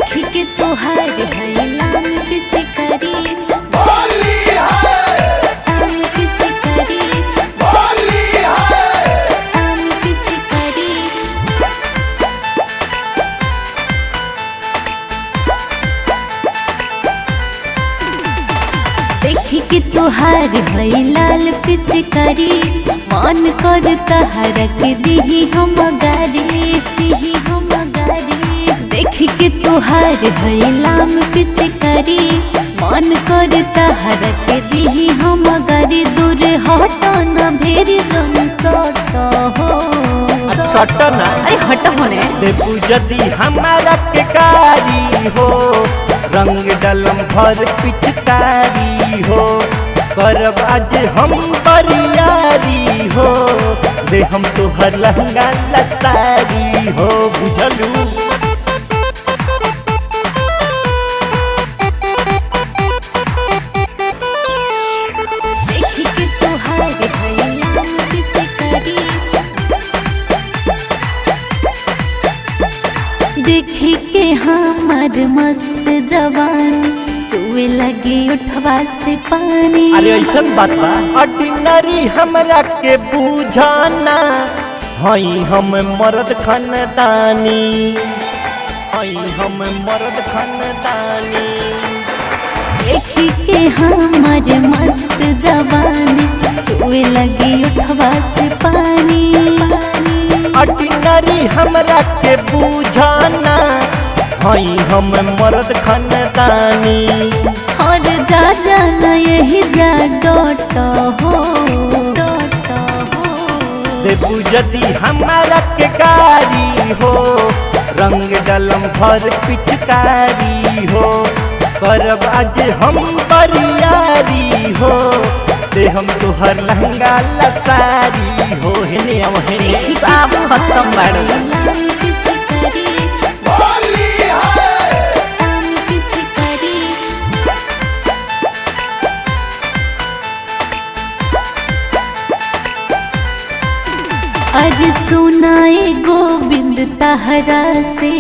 देखी के तोहार हैलाम पिचकारी आम पिचकारी आम पिचकारी। देखी के तोहार हैलाल पिचकारी मन कर तहर के दिही हम गारी देखी के तोहार हैलाम पिचकारी मन कर तहर के दिही हम गारी। दूर हट न भेरी जन हो सट ना अरे हट होने देबू यदि हमारा के कारी हो रंग डलम भर पिचकारी हो करब आज हम बरियारी हो दे हम तोहर लहंगा लसारी हो बुझलू। देखी के तोहार हैलाम पिचकारी देखी के हमार मस्त जवान चुए लगे उठवा से पानी। अरे ऐसन बात बा ऑर्डिनरी हमरा के बुझाना हई हम मर्द खानदानी देखी के हमार मस्त जवान चुए लगे उठवा से पानी। ऑर्डिनरी हमरा के बुझाना हई हम मर्द खानदानी और जा जाना यही जा डोट हो देबू यदि हमारा के कारी हो रंग डलम भर पिचकारी हो करब आज हम बरियारी हो दे हम तोहर लहंगा लसारी हो हेने हेने साफ खत्म बाड़ी। अरे सुनाए गोविंद तहरा से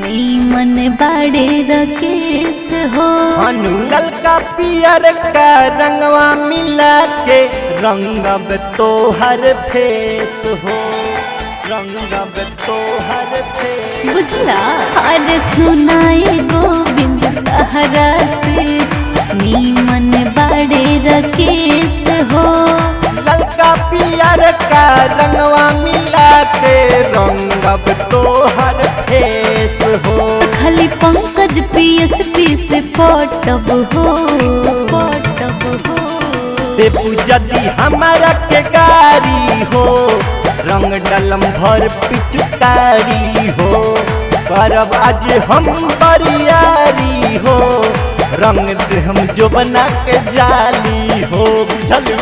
नीमन बाड़े रकेश हो अनुगल का पियर का रंगवा मिला के रंगब तोहर फेस हो बुझला। अरे सुनाए गोविंद तहरा से नीमन बाड़े रकेश हो ललका पियर का रंगवा मिला के रंगब तोहर फेस हो खाली पंकज पीएसपी से पटब हो देबू यदि हमारा के गारी हो रंग डलम भर पिचकारी हो करब आज हम बरियारी हो रंग दे हम जो बना के जाली हो बुझलू।